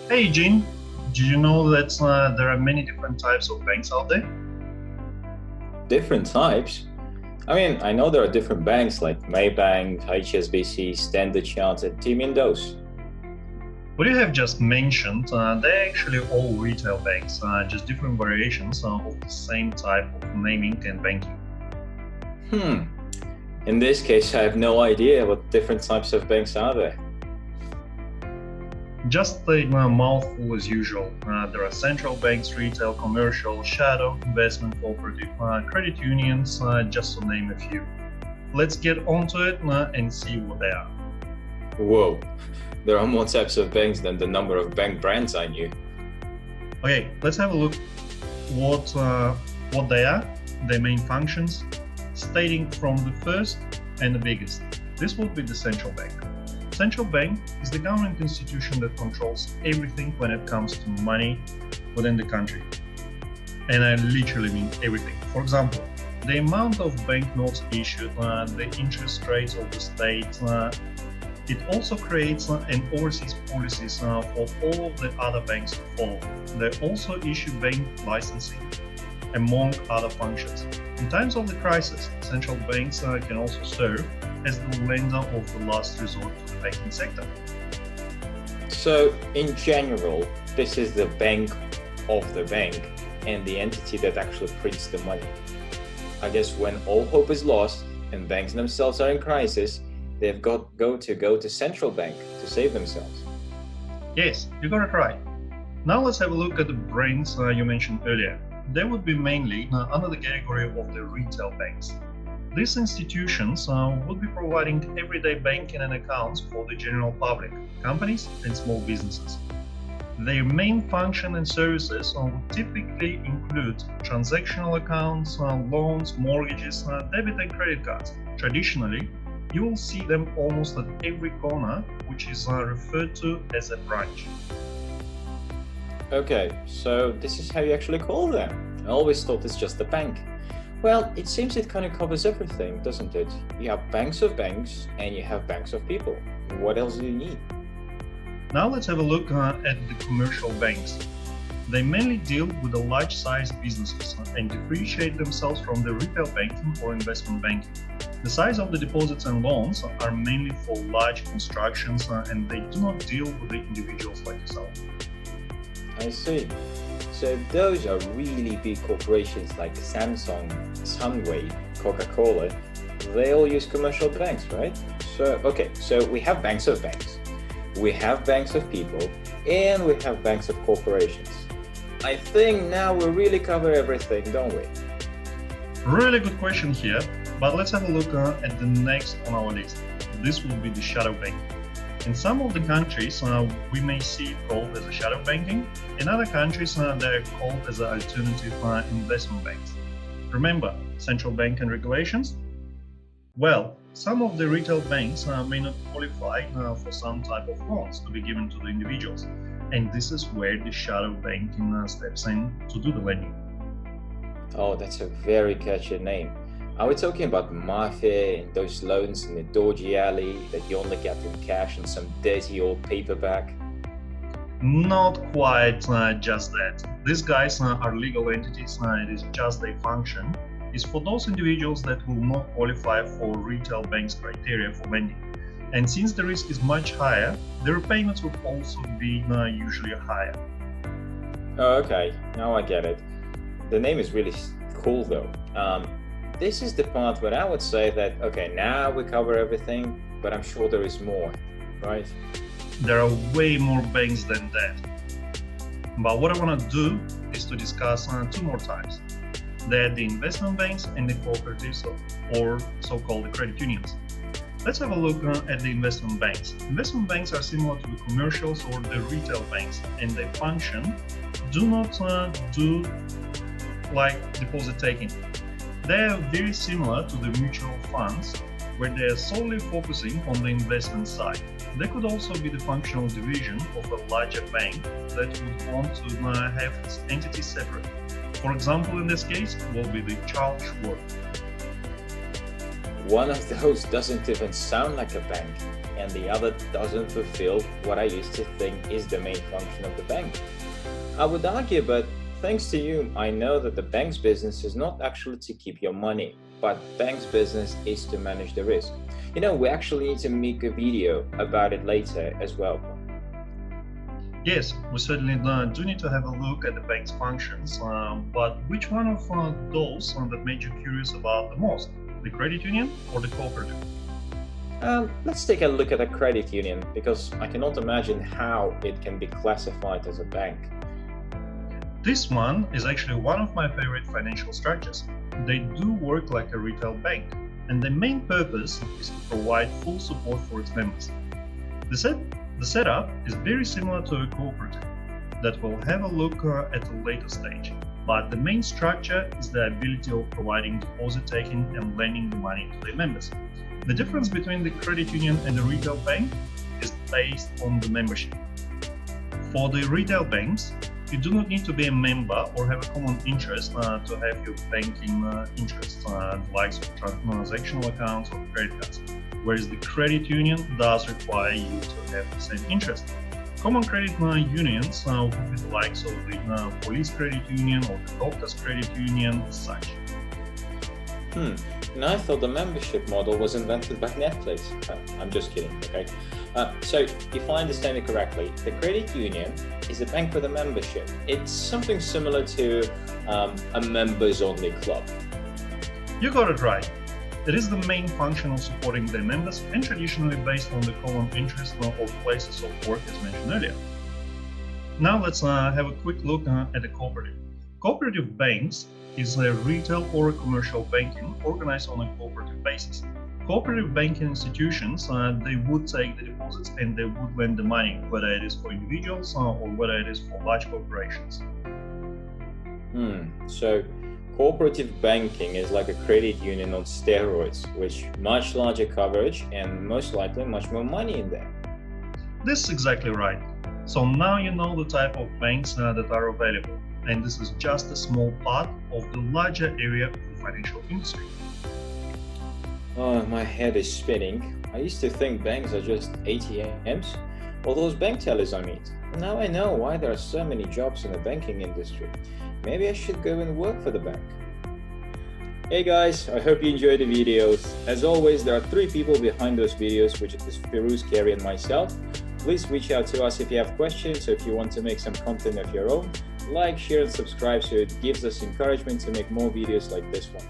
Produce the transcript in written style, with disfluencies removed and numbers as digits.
Hey Jean, do you know that there are many different types of banks out there? Different types. I know there are different banks like Maybank, HSBC, Standard Chartered, Team in those. What you have just mentioned, they're actually all retail banks, just different variations of the same type of naming and banking. Hmm. In this case, I have no idea what different types of banks are there. Just a mouthful as usual. There are central banks, retail, commercial, shadow, investment, cooperative, credit unions, just to name a few. Let's get onto it and see what they are. Whoa, there are more types of banks than the number of bank brands I knew. Okay, let's have a look what they are, their main functions, stating from the first and the biggest. This will be the central bank. Central bank is the government institution that controls everything when it comes to money within the country. And I literally mean everything. For example, the amount of banknotes issued, the interest rates of the state. It also creates and oversees policies for all of the other banks to follow. They also issue bank licensing, among other functions. In times of the crisis, central banks can also serve as the lender of the last resort to the banking sector. So, in general, this is the bank of the bank and the entity that actually prints the money. I guess when all hope is lost and banks themselves are in crisis, they've got to go to central bank to save themselves. Yes, you got it right. Now let's have a look at the brands you mentioned earlier. They would be mainly under the category of the retail banks. These institutions would be providing everyday banking and accounts for the general public, companies and small businesses. Their main function and services would typically include transactional accounts, loans, mortgages, debit and credit cards. Traditionally, you will see them almost at every corner, which is referred to as a branch. Okay, so this is how you actually call them. I always thought it's just a bank. Well, it seems it kind of covers everything, doesn't it? You have banks of banks and you have banks of people. What else do you need? Now let's have a look at the commercial banks. They mainly deal with the large-sized businesses and differentiate themselves from the retail banking or investment banking. The size of the deposits and loans are mainly for large constructions and they do not deal with the individuals like yourself. I see. So those are really big corporations like Samsung, Sunway, Coca-Cola. They all use commercial banks, right? So we have banks of banks, we have banks of people, and we have banks of corporations. I think now we really cover everything, don't we? Really good question here, but let's have a look at the next on our list. This will be the shadow bank. In some of the countries, we may see it called as a shadow banking. In other countries, they are called as alternative investment banks. Remember, central bank and regulations? Well, some of the retail banks may not qualify for some type of loans to be given to the individuals. And this is where the shadow banking steps in to do the lending. Oh, that's a very catchy name. Are we talking about mafia and those loans in the dodgy alley that you only get in cash and some dirty old paperback? Not quite just that. These guys are legal entities, it is just their function. Is for those individuals that will not qualify for retail banks' criteria for lending. And since the risk is much higher, the repayments would also be usually higher. Oh, okay, now I get it. The name is really cool though. This is the part where I would say that, okay, now we cover everything, but I'm sure there is more, right? There are way more banks than that. But what I want to do is to discuss two more types. They're the investment banks and the cooperatives, or so-called the credit unions. Let's have a look at the investment banks. Investment banks are similar to the commercials or the retail banks, and their function do not do like deposit taking. They are very similar to the mutual funds, where they are solely focusing on the investment side. They could also be the functional division of a larger bank that would want to have its entity separate. For example, in this case, will be the Charles Schwab. One of those doesn't even sound like a bank, and the other doesn't fulfill what I used to think is the main function of the bank. I would argue, but thanks to you, I know that the bank's business is not actually to keep your money, but bank's business is to manage the risk. We actually need to make a video about it later as well. Yes, we certainly do need to have a look at the bank's functions, but which one of those that made you curious about the most? The credit union or the cooperative? Let's take a look at a credit union, because I cannot imagine how it can be classified as a bank. This one is actually one of my favorite financial structures. They do work like a retail bank, and their main purpose is to provide full support for its members. The setup is very similar to a cooperative that we'll have a look at a later stage, but the main structure is the ability of providing deposit taking and lending the money to their members. The difference between the credit union and the retail bank is based on the membership. For the retail banks, you do not need to be a member or have a common interest to have your banking interests, the likes of transactional accounts or credit cards, whereas the credit union does require you to have the same interest. Common credit unions would be the likes of the police credit union or the doctor's credit union, such. And I thought the membership model was invented by Netflix. I'm just kidding, okay? So, if I understand it correctly, the credit union is a bank with a membership. It's something similar to a members-only club. You got it right. It is the main function of supporting their members and traditionally based on the common interest of places of work as mentioned earlier. Now let's have a quick look at the cooperative. Cooperative banks is a retail or a commercial banking organized on a cooperative basis. Cooperative banking institutions, they would take the deposits and they would lend the money, whether it is for individuals or whether it is for large corporations. So cooperative banking is like a credit union on steroids, with much larger coverage and most likely much more money in there. This is exactly right. So now you know the type of banks that are available, and this is just a small part of the larger area of the financial industry. Oh, my head is spinning. I used to think banks are just ATMs or those bank tellers I meet. Now I know why there are so many jobs in the banking industry. Maybe I should go and work for the bank. Hey guys, I hope you enjoyed the videos. As always, there are 3 people behind those videos, which is Firuz, Kerry and myself. Please reach out to us if you have questions or if you want to make some content of your own. Like, share and subscribe so it gives us encouragement to make more videos like this one.